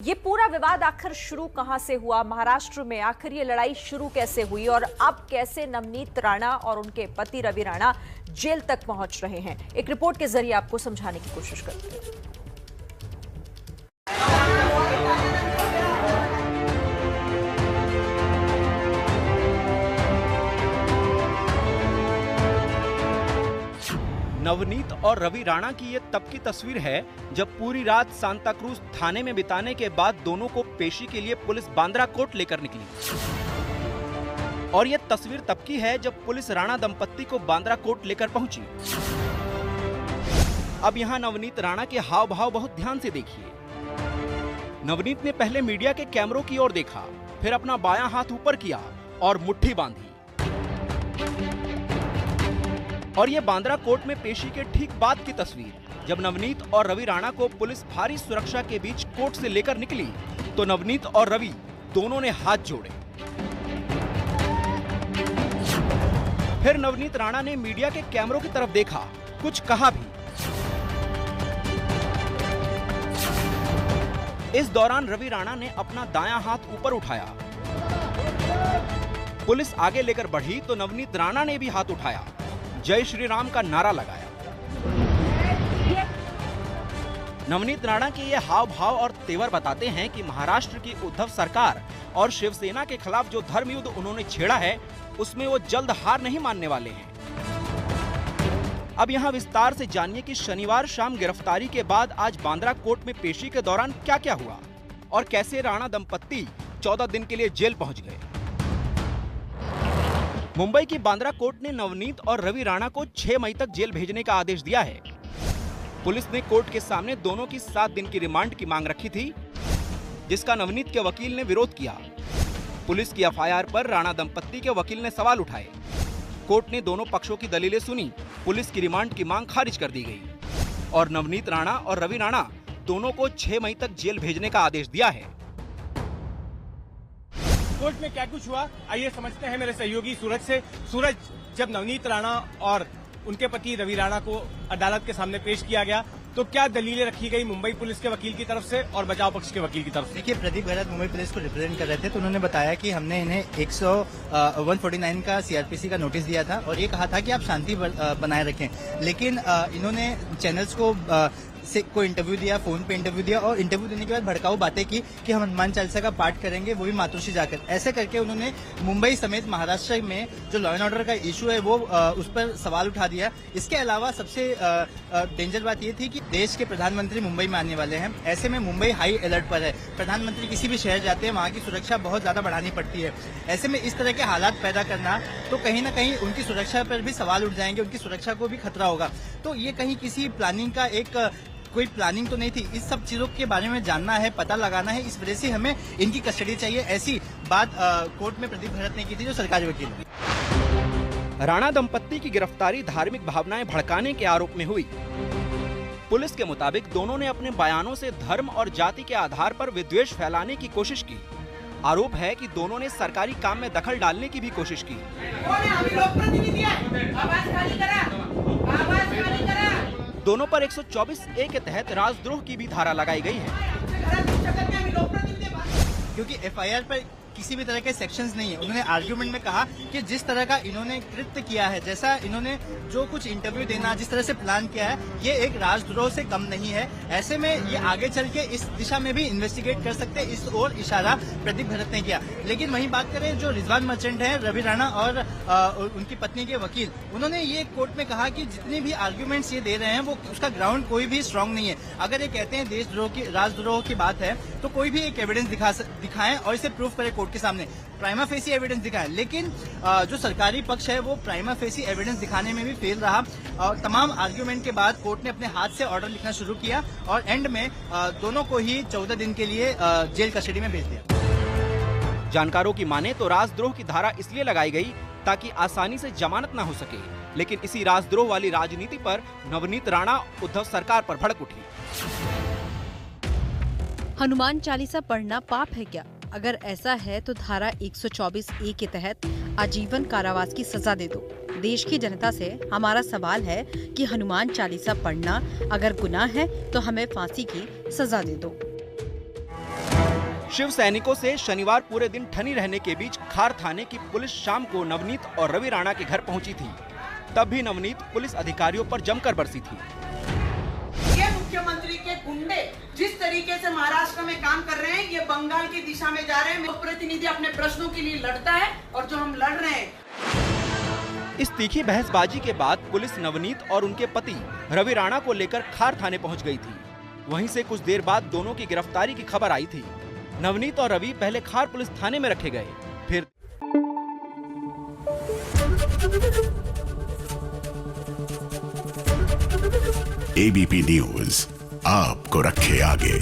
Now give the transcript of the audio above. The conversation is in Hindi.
ये पूरा विवाद आखिर शुरू कहां से हुआ? महाराष्ट्र में आखिर ये लड़ाई शुरू कैसे हुई और अब कैसे नवनीत राणा और उनके पति रवि राणा जेल तक पहुंच रहे हैं? एक रिपोर्ट के जरिए आपको समझाने की कोशिश करते हैं। नवनीत और रवि राणा की ये तब की तस्वीर है जब पूरी रात सांता क्रूज थाने में बिताने के बाद दोनों को पेशी के लिए पुलिस बांद्रा कोर्ट लेकर निकली। और ये तस्वीर तब की है जब पुलिस राणा दंपत्ति को बांद्रा कोर्ट लेकर पहुंची। अब यहाँ नवनीत राणा के हाव भाव बहुत ध्यान से देखिए। नवनीत ने पहले मीडिया के कैमरों की ओर देखा, फिर अपना बायां हाथ ऊपर किया और मुट्ठी बांधी। और ये बांद्रा कोर्ट में पेशी के ठीक बाद की तस्वीर, जब नवनीत और रवि राणा को पुलिस भारी सुरक्षा के बीच कोर्ट से लेकर निकली तो नवनीत और रवि दोनों ने हाथ जोड़े। फिर नवनीत राणा ने मीडिया के कैमरों की तरफ देखा, कुछ कहा भी। इस दौरान रवि राणा ने अपना दायां हाथ ऊपर उठाया। पुलिस आगे लेकर बढ़ी तो नवनीत राणा ने भी हाथ उठाया, जय श्री राम का नारा लगाया। नवनीत राणा के ये हाव भाव और तेवर बताते हैं कि महाराष्ट्र की उद्धव सरकार और शिवसेना के खिलाफ जो धर्म युद्ध उन्होंने छेड़ा है, उसमें वो जल्द हार नहीं मानने वाले हैं। अब यहाँ विस्तार से जानिए कि शनिवार शाम गिरफ्तारी के बाद आज बांद्रा कोर्ट में पेशी के दौरान क्या क्या हुआ और कैसे राणा दंपत्ति 14 दिन के लिए जेल पहुंच गए। मुंबई की बांद्रा कोर्ट ने नवनीत और रवि राणा को 6 मई तक जेल भेजने का आदेश दिया है। पुलिस ने कोर्ट के सामने दोनों की 7 दिन की रिमांड की मांग रखी थी, जिसका नवनीत के वकील ने विरोध किया। पुलिस की एफआईआर पर राणा दंपत्ति के वकील ने सवाल उठाए। कोर्ट ने दोनों पक्षों की दलीलें सुनी, पुलिस की रिमांड की मांग खारिज कर दी गई और नवनीत राणा और रवि राणा दोनों को 6 मई तक जेल भेजने का आदेश दिया है। कोर्ट में क्या कुछ हुआ, आइए समझते हैं मेरे सहयोगी सूरज से। सूरज, जब नवनीत राणा और उनके पति रवि राणा को अदालत के सामने पेश किया गया तो क्या दलीलें रखी गई मुंबई पुलिस के वकील की तरफ से और बचाव पक्ष के वकील की तरफ से? देखिए, प्रदीप गहलोत मुंबई पुलिस को रिप्रेजेंट कर रहे थे तो उन्होंने बताया कि हमने इन्हें 149 का सीआरपीसी का नोटिस दिया था और ये कहा था कि आप शांति बनाए रखें, लेकिन इन्होंने चैनल्स को इंटरव्यू दिया, फोन पे इंटरव्यू दिया और इंटरव्यू देने के बाद भड़काऊ बातें की कि हम हनुमान चालीसा का पाठ करेंगे, वो भी मातोश्री जाकर। ऐसे करके उन्होंने मुंबई समेत महाराष्ट्र में जो लॉ एंड ऑर्डर का इशू है वो उस पर सवाल उठा दिया। इसके अलावा सबसे डेंजर बात ये थी कि देश के प्रधानमंत्री मुंबई में आने वाले हैं। ऐसे में मुंबई हाई अलर्ट पर है। प्रधानमंत्री किसी भी शहर जाते हैं, वहाँ की सुरक्षा बहुत ज्यादा बढ़ानी पड़ती है। ऐसे में इस तरह के हालात पैदा करना तो कहीं ना कहीं उनकी सुरक्षा पर भी सवाल उठ जाएंगे, उनकी सुरक्षा को भी खतरा होगा। तो ये कहीं किसी प्लानिंग का कोई प्लानिंग तो नहीं थी। इस सब चीजों के बारे में जानना है, पता लगाना है, इस वजह से हमें इनकी कस्टडी चाहिए। ऐसी बात कोर्ट में प्रदीप गहलोत ने की थी, जो सरकारी वकील है। राणा दंपत्ति की गिरफ्तारी धार्मिक भावनाएं भड़काने के आरोप में हुई। पुलिस के मुताबिक दोनों ने अपने बयानों से धर्म और जाति के आधार पर विद्वेष फैलाने की कोशिश की। आरोप है कि दोनों ने सरकारी काम में दखल डालने की भी कोशिश की। दोनों पर 124A के तहत राजद्रोह की भी धारा लगाई गई है। क्योंकि एफआईआर पर किसी भी तरह के सेक्शंस नहीं है। उन्होंने आर्ग्यूमेंट में कहा कि जिस तरह का इन्होंने कृत्य किया है, जैसा इन्होंने जो कुछ इंटरव्यू देना, जिस तरह से प्लान किया है, ये एक राजद्रोह से कम नहीं है। ऐसे में ये आगे चल के इस दिशा में भी इन्वेस्टिगेट कर सकते हैं, इस ओर इशारा प्रदीप गहलोत ने किया। लेकिन वहीं बात करें जो रिजवान मर्चेंट है, रवि राणा और उनकी पत्नी के वकील, उन्होंने ये कोर्ट में कहा कि जितने भी आर्ग्यूमेंट्स ये दे रहे हैं वो उसका ग्राउंड कोई भी स्ट्रांग नहीं है। अगर ये कहते हैं देशद्रोह की, राजद्रोह की बात है, तो कोई भी एक एविडेंस दिखाएं और इसे प्रूव करे कोर्ट के सामने, प्राइमा फेसी एविडेंस दिखाएं। लेकिन जो सरकारी पक्ष है वो प्राइमा फेसी एविडेंस दिखाने में भी फेल रहा। तमाम आर्ग्यूमेंट के बाद कोर्ट ने अपने हाथ से ऑर्डर लिखना शुरू किया और एंड में दोनों को ही 14 दिन के लिए जेल कस्टडी में भेज दिया। जानकारों की माने तो राजद्रोह की धारा इसलिए लगाई गई ताकि आसानी से जमानत न हो सके। लेकिन इसी राजद्रोह वाली राजनीति पर नवनीत राणा उद्धव सरकार पर भड़क उठी। हनुमान चालीसा पढ़ना पाप है क्या? अगर ऐसा है तो धारा 124A के तहत आजीवन कारावास की सजा दे दो। देश की जनता से हमारा सवाल है कि हनुमान चालीसा पढ़ना अगर गुनाह है तो हमें फांसी की सजा दे दो। शिव सैनिकों से शनिवार पूरे दिन ठनी रहने के बीच खार थाने की पुलिस शाम को नवनीत और रवि राणा के घर पहुंची थी। तब भी नवनीत पुलिस अधिकारियों पर जमकर बरसी थी। ये मुख्यमंत्री के गुंडे जिस तरीके से महाराष्ट्र में काम कर रहे हैं, ये बंगाल की दिशा में जा रहे हैं। प्रतिनिधि अपने प्रश्नों के लिए लड़ता है और जो हम लड़ रहे हैं। इस तीखी बहसबाजी के बाद पुलिस नवनीत और उनके पति रवि राणा को लेकर खार थाने पहुंच गई थी। वहीं से कुछ देर बाद दोनों की गिरफ्तारी की खबर आई थी। नवनीत और रवि पहले खार पुलिस थाने में रखे गए, फिर एबीपी न्यूज आपको रखे आगे।